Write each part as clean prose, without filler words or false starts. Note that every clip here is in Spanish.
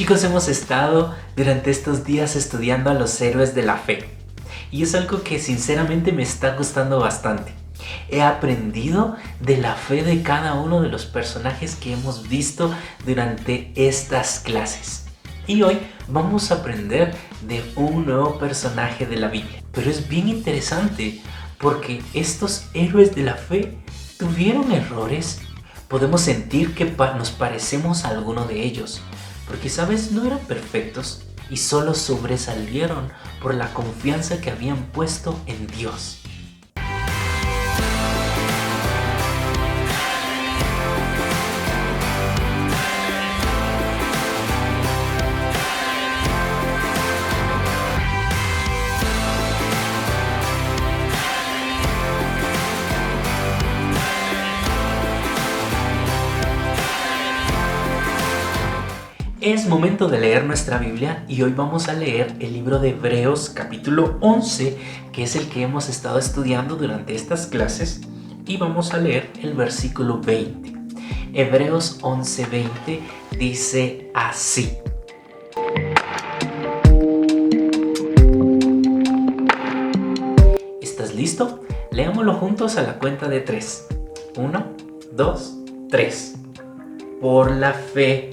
Chicos, hemos estado durante estos días estudiando a los héroes de la fe y es algo que sinceramente me está gustando bastante. He aprendido de la fe de cada uno de los personajes que hemos visto durante estas clases. Y hoy vamos a aprender de un nuevo personaje de la Biblia. Pero es bien interesante porque estos héroes de la fe tuvieron errores. Podemos sentir que nos parecemos a alguno de ellos, porque sabes, no eran perfectos y solo sobresalieron por la confianza que habían puesto en Dios. Es momento de leer nuestra Biblia y hoy vamos a leer el libro de Hebreos capítulo 11, que es el que hemos estado estudiando durante estas clases, y vamos a leer el versículo 20. Hebreos 11:20 dice así: ¿Estás listo? Leámoslo juntos a la cuenta de 3. 1, 2, 3. Por la fe,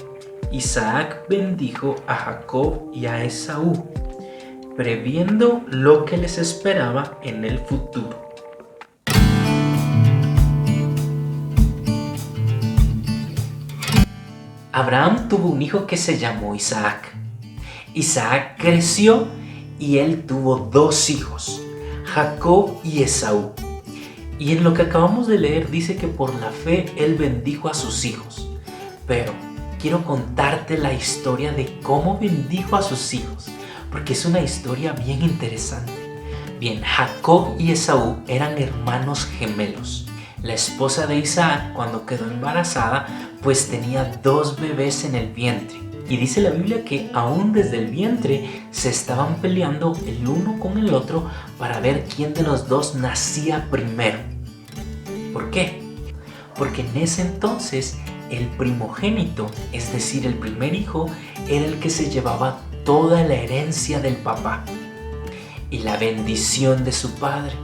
Isaac bendijo a Jacob y a Esaú, previendo lo que les esperaba en el futuro. Abraham tuvo un hijo que se llamó Isaac. Isaac creció y él tuvo 2 hijos, Jacob y Esaú. Y en lo que acabamos de leer dice que por la fe él bendijo a sus hijos. Pero quiero contarte la historia de cómo bendijo a sus hijos, porque es una historia bien interesante. Bien, Jacob y Esaú eran hermanos gemelos. La esposa de Isaac, cuando quedó embarazada, pues tenía 2 bebés en el vientre. Y dice la Biblia que aún desde el vientre se estaban peleando el uno con el otro para ver quién de los 2 nacía primero. ¿Por qué? Porque en ese entonces el primogénito, es decir, el primer hijo, era el que se llevaba toda la herencia del papá y la bendición de su padre.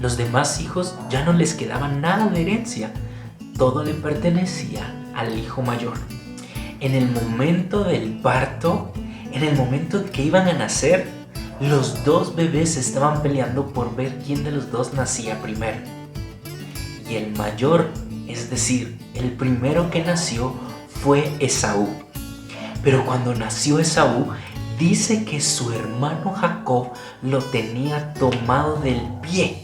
Los demás hijos ya no les quedaba nada de herencia, todo le pertenecía al hijo mayor. En el momento del parto, en el momento en que iban a nacer, los 2 bebés estaban peleando por ver quién de los 2 nacía primero. Y el mayor, es decir, el primero que nació, fue Esaú. Pero cuando nació Esaú, dice que su hermano Jacob lo tenía tomado del pie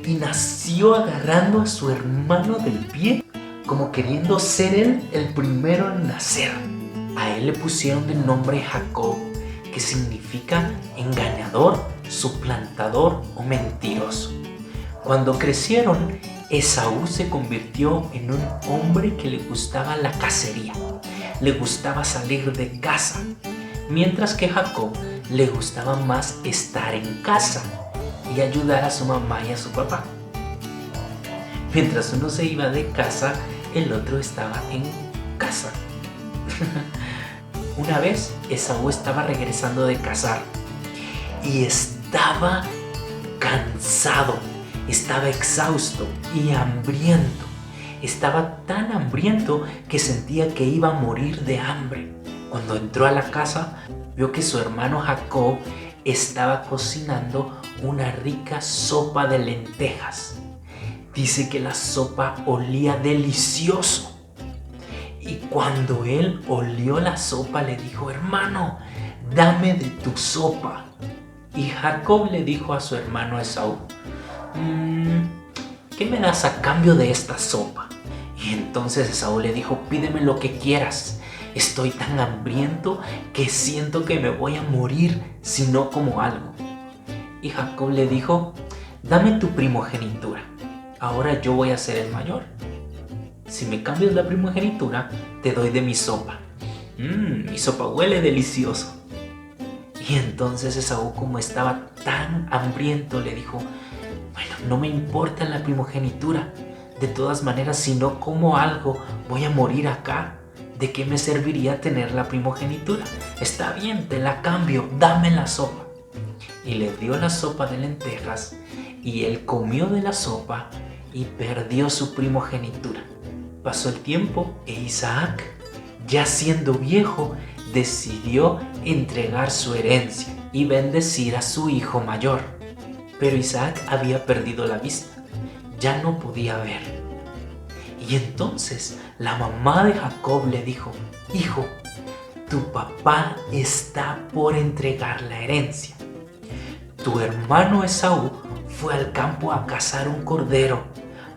y nació agarrando a su hermano del pie, como queriendo ser él el primero en nacer. A él le pusieron de nombre Jacob, que significa engañador, suplantador o mentiroso. Cuando crecieron, Esaú se convirtió en un hombre que le gustaba la cacería, le gustaba salir de casa, mientras que Jacob le gustaba más estar en casa y ayudar a su mamá y a su papá. Mientras uno se iba de casa, el otro estaba en casa. Una vez Esaú estaba regresando de cazar y estaba cansado. Estaba exhausto y hambriento. Estaba tan hambriento que sentía que iba a morir de hambre. Cuando entró a la casa, vio que su hermano Jacob estaba cocinando una rica sopa de lentejas. Dice que la sopa olía delicioso. Y cuando él olió la sopa, le dijo: hermano, dame de tu sopa. Y Jacob le dijo a su hermano Esaú: ¿qué me das a cambio de esta sopa? Y entonces Esaú le dijo: pídeme lo que quieras. Estoy tan hambriento que siento que me voy a morir si no como algo. Y Jacob le dijo: dame tu primogenitura. Ahora yo voy a ser el mayor. Si me cambias la primogenitura, te doy de mi sopa. Mi sopa huele delicioso. Y entonces Esaú, como estaba tan hambriento, le dijo: bueno, no me importa la primogenitura. De todas maneras, si no como algo, voy a morir acá. ¿de qué me serviría tener la primogenitura? Está bien, te la cambio, dame la sopa. Y le dio la sopa de lentejas, y él comió de la sopa y perdió su primogenitura. Pasó el tiempo e Isaac, ya siendo viejo, decidió entregar su herencia y bendecir a su hijo mayor. Pero Isaac había perdido la vista, ya no podía ver. Y entonces la mamá de Jacob le dijo: hijo, tu papá está por entregar la herencia. Tu hermano Esaú fue al campo a cazar un cordero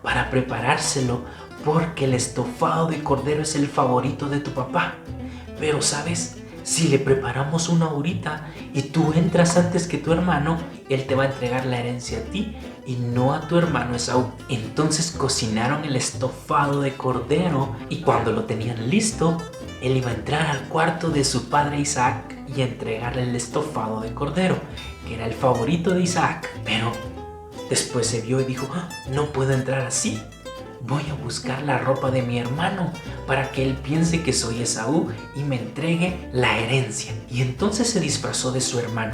para preparárselo porque el estofado de cordero es el favorito de tu papá. Pero ¿sabes? Si le preparamos una ahorita y tú entras antes que tu hermano, él te va a entregar la herencia a ti y no a tu hermano Esaú. Entonces cocinaron el estofado de cordero y cuando lo tenían listo, él iba a entrar al cuarto de su padre Isaac y entregarle el estofado de cordero, que era el favorito de Isaac. Pero después se vio y dijo: no puedo entrar así. Voy a buscar la ropa de mi hermano para que él piense que soy Esaú y me entregue la herencia. Y entonces se disfrazó de su hermano.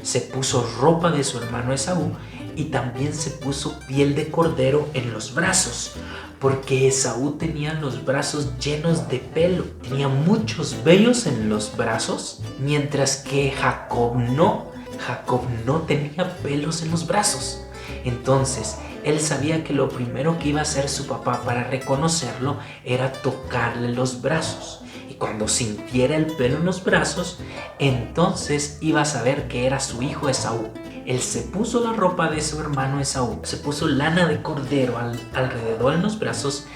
Se puso ropa de su hermano Esaú y también se puso piel de cordero en los brazos, porque Esaú tenía los brazos llenos de pelo. Tenía muchos vellos en los brazos, mientras que Jacob no. Jacob no tenía pelos en los brazos. Entonces él sabía que lo primero que iba a hacer su papá para reconocerlo era tocarle los brazos. Y cuando sintiera el pelo en los brazos, entonces iba a saber que era su hijo Esaú. Él se puso la ropa de su hermano Esaú, se puso lana de cordero alrededor en los brazos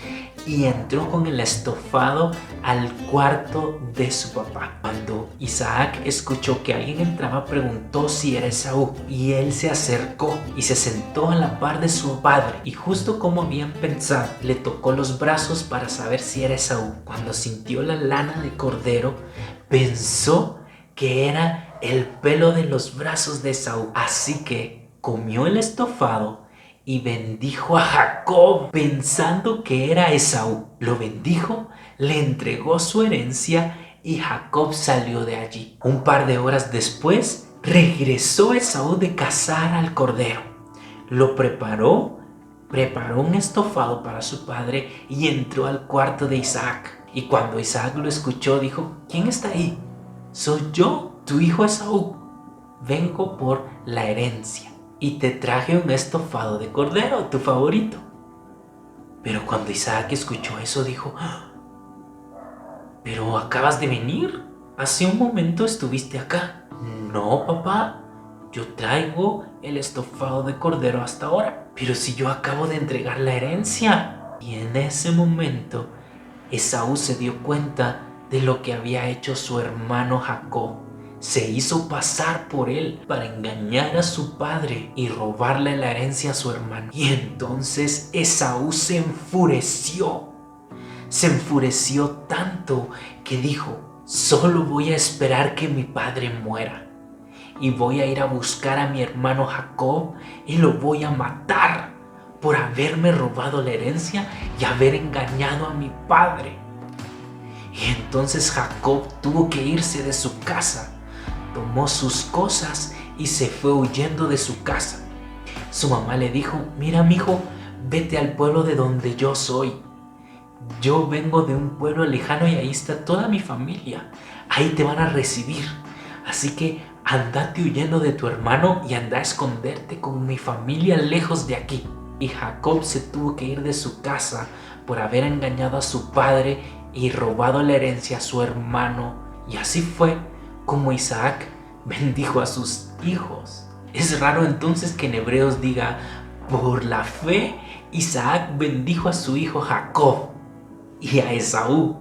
y entró con el estofado al cuarto de su papá. Cuando Isaac escuchó que alguien entraba, preguntó si era Esaú, y él se acercó y se sentó a la par de su padre, y justo como habían pensado, le tocó los brazos para saber si era Esaú. Cuando sintió la lana de cordero, pensó que era el pelo de los brazos de Esaú, así que comió el estofado y bendijo a Jacob pensando que era Esaú. Lo bendijo, le entregó su herencia y Jacob salió de allí. Un par de horas después regresó Esaú de cazar al cordero. Lo preparó un estofado para su padre y entró al cuarto de Isaac. Y cuando Isaac lo escuchó, dijo: ¿quién está ahí? Soy yo, tu hijo Esaú. Vengo por la herencia y te traje un estofado de cordero, tu favorito. Pero cuando Isaac escuchó eso, dijo: ¿pero acabas de venir? Hace un momento estuviste acá. No, papá, yo traigo el estofado de cordero hasta ahora. Pero si yo acabo de entregar la herencia. Y en ese momento, Esaú se dio cuenta de lo que había hecho su hermano Jacob. Se hizo pasar por él para engañar a su padre y robarle la herencia a su hermano. Y entonces Esaú se enfureció. Se enfureció tanto que dijo: solo voy a esperar que mi padre muera. Y voy a ir a buscar a mi hermano Jacob y lo voy a matar por haberme robado la herencia y haber engañado a mi padre. Y entonces Jacob tuvo que irse de su casa. Tomó sus cosas y se fue huyendo de su casa. Su mamá le dijo: mira, mijo, vete al pueblo de donde yo soy. Yo vengo de un pueblo lejano y ahí está toda mi familia. Ahí te van a recibir. Así que andate huyendo de tu hermano y anda a esconderte con mi familia lejos de aquí. Y Jacob se tuvo que ir de su casa por haber engañado a su padre y robado la herencia a su hermano. Y así fue como Isaac bendijo a sus hijos. Es raro entonces que en Hebreos diga: por la fe Isaac bendijo a su hijo Jacob y a Esaú,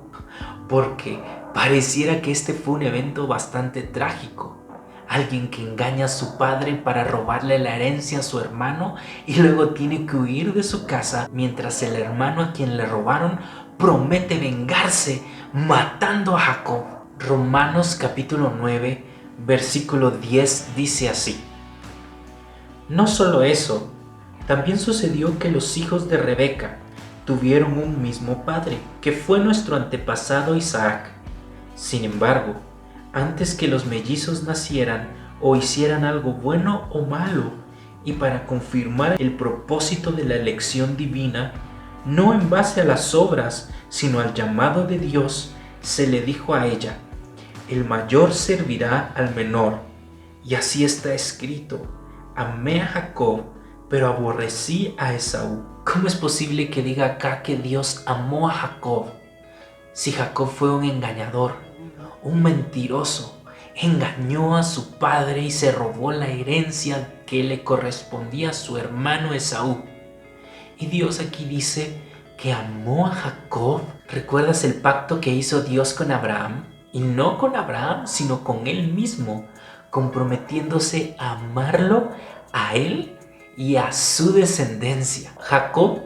porque pareciera que este fue un evento bastante trágico. Alguien que engaña a su padre para robarle la herencia a su hermano y luego tiene que huir de su casa mientras el hermano a quien le robaron promete vengarse matando a Jacob. Romanos capítulo 9, versículo 10 dice así: no solo eso, también sucedió que los hijos de Rebeca tuvieron un mismo padre, que fue nuestro antepasado Isaac. Sin embargo, antes que los mellizos nacieran o hicieran algo bueno o malo, y para confirmar el propósito de la elección divina, no en base a las obras, sino al llamado de Dios, se le dijo a ella: el mayor servirá al menor. Y así está escrito: amé a Jacob, pero aborrecí a Esaú. ¿Cómo es posible que diga acá que Dios amó a Jacob? Si Jacob fue un engañador, un mentiroso, engañó a su padre y se robó la herencia que le correspondía a su hermano Esaú. Y Dios aquí dice que amó a Jacob. ¿Recuerdas el pacto que hizo Dios con Abraham? Y no con Abraham, sino con él mismo, comprometiéndose a amarlo a él y a su descendencia. Jacob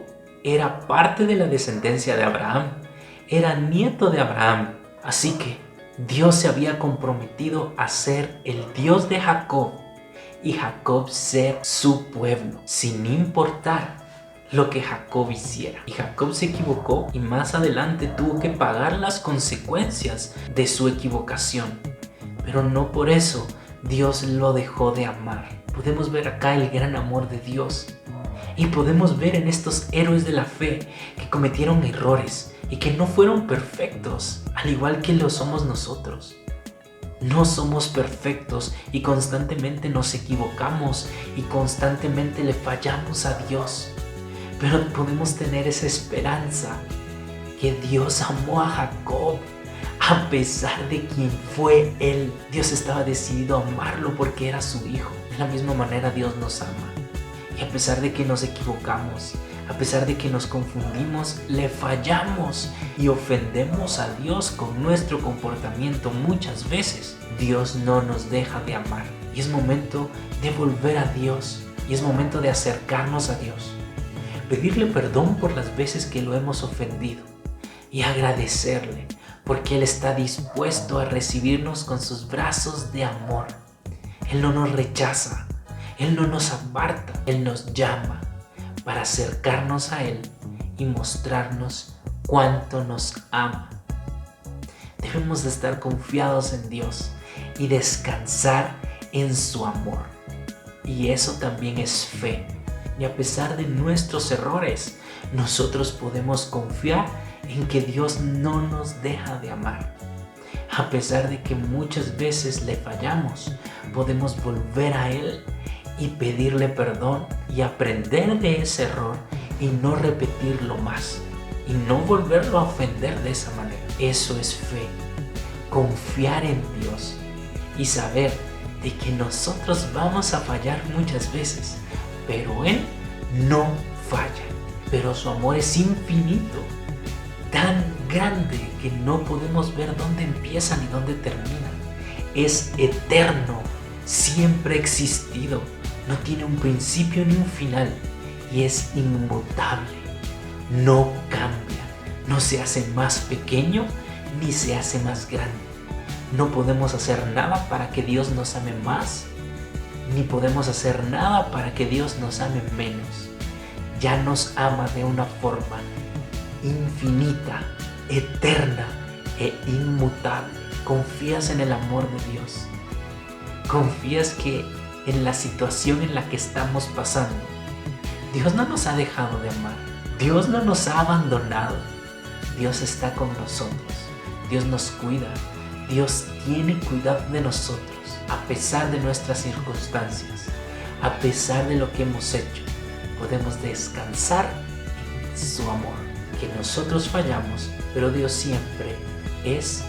era parte de la descendencia de Abraham, era nieto de Abraham. Así que Dios se había comprometido a ser el Dios de Jacob y Jacob ser su pueblo, sin importar lo que Jacob hiciera. Y Jacob se equivocó y más adelante tuvo que pagar las consecuencias de su equivocación. Pero no por eso Dios lo dejó de amar. Podemos ver acá el gran amor de Dios. Y podemos ver en estos héroes de la fe que cometieron errores y que no fueron perfectos, al igual que lo somos nosotros. No somos perfectos y constantemente nos equivocamos y constantemente le fallamos a Dios. Pero podemos tener esa esperanza que Dios amó a Jacob a pesar de quién fue él. Dios estaba decidido a amarlo porque era su hijo. De la misma manera Dios nos ama. Y a pesar de que nos equivocamos, a pesar de que nos confundimos, le fallamos y ofendemos a Dios con nuestro comportamiento muchas veces, Dios no nos deja de amar. Y es momento de volver a Dios. Y es momento de acercarnos a Dios. Pedirle perdón por las veces que lo hemos ofendido. Y agradecerle porque Él está dispuesto a recibirnos con sus brazos de amor. Él no nos rechaza. Él no nos aparta. Él nos llama para acercarnos a Él y mostrarnos cuánto nos ama. Debemos de estar confiados en Dios y descansar en su amor. Y eso también es fe. Y a pesar de nuestros errores, nosotros podemos confiar en que Dios no nos deja de amar. A pesar de que muchas veces le fallamos, podemos volver a Él y pedirle perdón y aprender de ese error y no repetirlo más y no volverlo a ofender de esa manera. Eso es fe, confiar en Dios y saber de que nosotros vamos a fallar muchas veces, pero Él no falla. Pero su amor es infinito, tan grande que no podemos ver dónde empieza ni dónde termina. Es eterno, siempre ha existido, no tiene un principio ni un final y es inmutable, no cambia, no se hace más pequeño ni se hace más grande. No podemos hacer nada para que Dios nos ame más, ni podemos hacer nada para que Dios nos ame menos. Ya nos ama de una forma infinita, eterna e inmutable. ¿Confías en el amor de Dios? ¿Confías que en la situación en la que estamos pasando, Dios no nos ha dejado de amar? Dios no nos ha abandonado. Dios está con nosotros. Dios nos cuida. Dios tiene cuidado de nosotros a pesar de nuestras circunstancias, a pesar de lo que hemos hecho. Podemos descansar en su amor, que nosotros fallamos, pero Dios siempre es